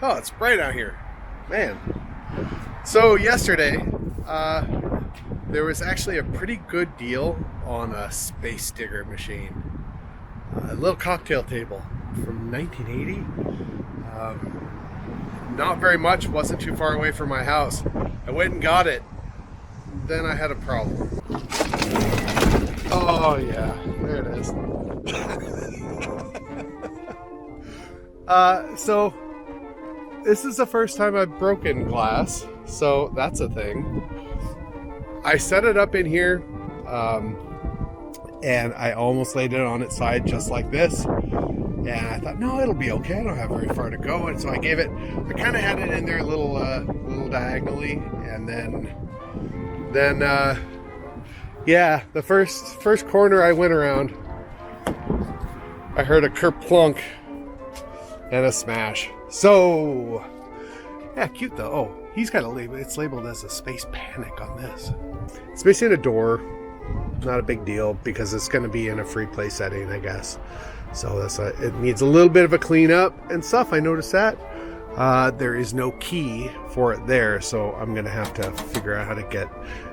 Oh, it's bright out here. Man. So yesterday, there was actually a pretty good deal on a space digger machine. A little cocktail table from 1980. Not very much, wasn't too far away from my house. I went and got it. Then I had a problem. Oh yeah, there it is. So this is the first time I've broken glass, so that's a thing. I set it up in here, and I almost laid it on its side just like this. And I thought, no, it'll be okay. I don't have very far to go. And so I kind of had it in there a little diagonally. And then, yeah, the first corner I went around, I heard a kerplunk and a smash. So, yeah, cute though. Oh, he's got a label. It's labeled as a space panic on this. It's missing a door. Not a big deal because it's going to be in a free play setting, I guess. So it needs a little bit of a cleanup and stuff. I noticed that. There is no key for it there, so I'm going to have to figure out how to get...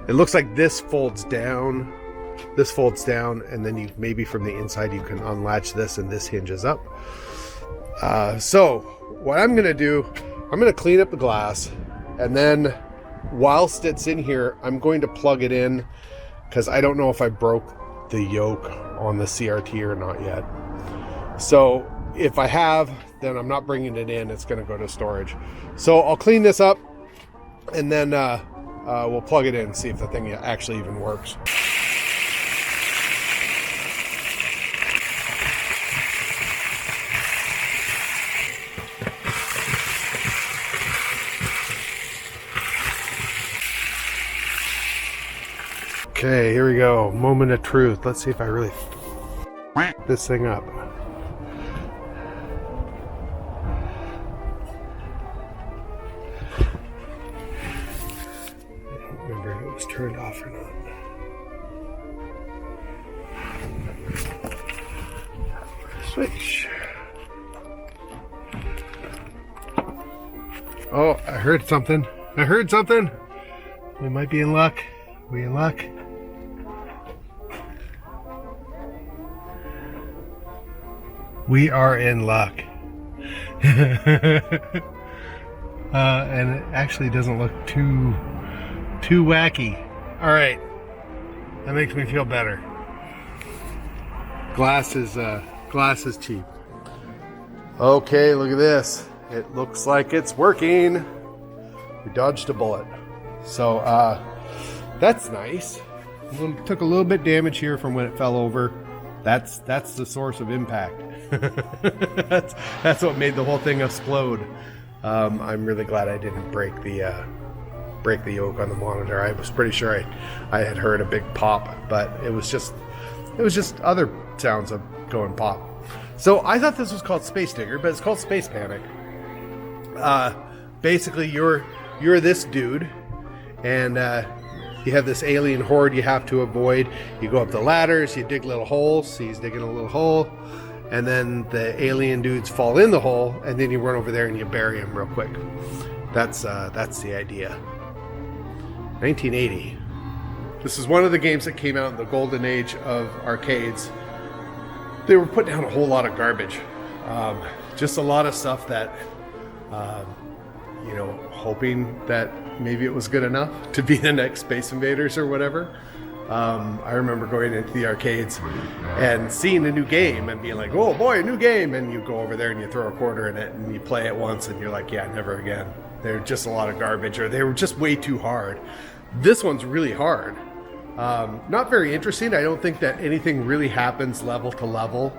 It looks like this folds down. This folds down, and then maybe from the inside you can unlatch this, and this hinges up. So what I'm going to do, I'm going to clean up the glass, and then whilst it's in here, I'm going to plug it in, because I don't know if I broke the yoke on the CRT or not yet. So if I have, then I'm not bringing it in. It's going to go to storage. So I'll clean this up, and then we'll plug it in and see if the thing actually even works. Okay, here we go. Moment of truth. Let's see if I really this thing up. Remember if it was turned off or not. Switch. Oh, I heard something. We might be in luck. We in luck? We are in luck. And it actually doesn't look too wacky. All right, that makes me feel better. Glass is cheap. Okay, look at this. It looks like it's working. We dodged a bullet. So that's nice. Took a little bit damage here from when it fell over. That's the source of impact. that's what made the whole thing explode. I'm really glad I didn't break the yoke on the monitor. I was pretty sure I had heard a big pop, but it was just other sounds of going pop. So I thought this was called Space Digger, but it's called Space Panic. Basically, you're this dude, and you have this alien horde you have to avoid. You go up the ladders, you dig little holes. See, he's digging a little hole. And then the alien dudes fall in the hole, and then you run over there and you bury them real quick. That's the idea. 1980. This is one of the games that came out in the golden age of arcades. They were putting down a whole lot of garbage. Just a lot of stuff that, hoping that maybe it was good enough to be the next Space Invaders or whatever. I remember going into the arcades and seeing a new game and being like, oh boy, a new game. And you go over there and you throw a quarter in it and you play it once and you're like, yeah, never again. They're just a lot of garbage, or they were just way too hard. This one's really hard. Not very interesting. I don't think that anything really happens level to level.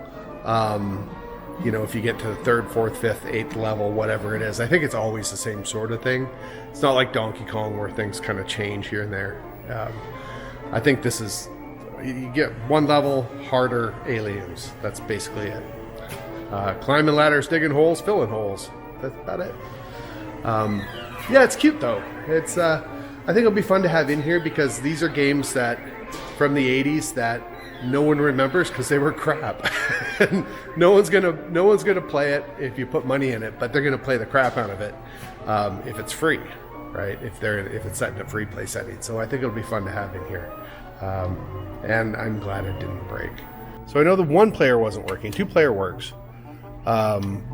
If you get to the 3rd, 4th, 5th, 8th level, whatever it is, I think it's always the same sort of thing. It's not like Donkey Kong where things kind of change here and there. I think this is, you get one level harder aliens. That's basically it. Climbing ladders, digging holes, filling holes. That's about it. Yeah, it's cute though. It's I think it'll be fun to have in here because these are games that from the 80s that no one remembers because they were crap. and no one's gonna play it if you put money in it, but they're gonna play the crap out of it if it's free, right? If it's set in a free play setting. So I think it'll be fun to have in here, and I'm glad it didn't break. So I know the 1-player wasn't working. 2-player works.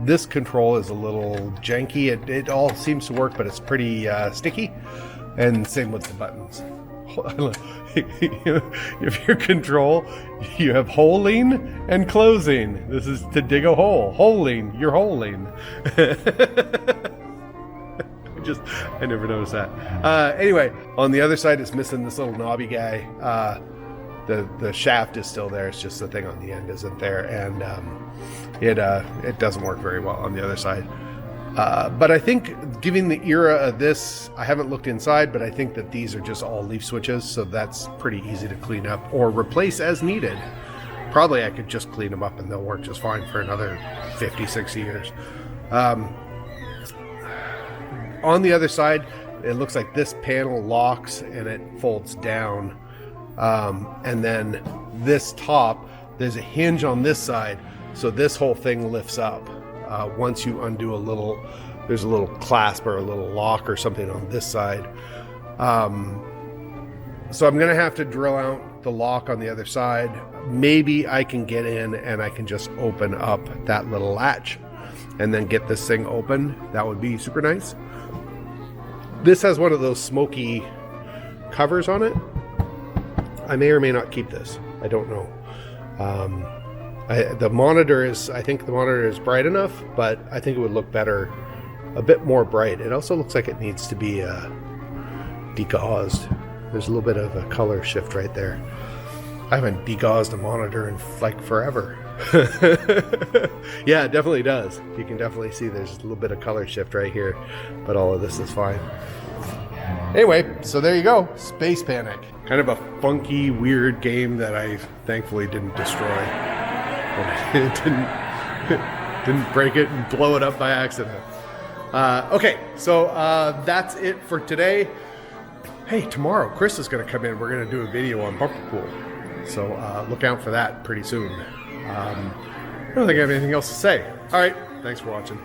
This control is a little janky. It all seems to work, but it's pretty sticky, and same with the buttons. If your control, you have holing and closing. This is to dig a hole. Holing, you're holing. I never noticed that. Anyway, on the other side, it's missing this little knobby guy. The shaft is still there. It's just the thing on the end isn't there, and it doesn't work very well on the other side. But I think, given the era of this, I haven't looked inside, but I think that these are just all leaf switches, so that's pretty easy to clean up or replace as needed. Probably I could just clean them up and they'll work just fine for another 50, 60 years. On the other side, it looks like this panel locks and it folds down. And then this top, there's a hinge on this side, so this whole thing lifts up. Once you undo there's a little clasp or a little lock or something on this side. So I'm gonna have to drill out the lock on the other side. Maybe I can get in and I can just open up that little latch and then get this thing open. That would be super nice. This has one of those smoky covers on it. I may or may not keep this. I don't know. I think the monitor is bright enough, but I think it would look better a bit more bright. It also looks like it needs to be degauzed. There's a little bit of a color shift right there. I haven't degauzed a monitor in like forever. Yeah, it definitely does. You can definitely see there's a little bit of color shift right here, but all of this is fine. Anyway, so there you go. Space Panic. Kind of a funky, weird game that I thankfully didn't destroy. It didn't break it and blow it up by accident. Okay, so that's it for today. Hey, tomorrow Chris is going to come in. We're going to do a video on bumper pool, so look out for that pretty soon. I don't think I have anything else to say. All right, thanks for watching.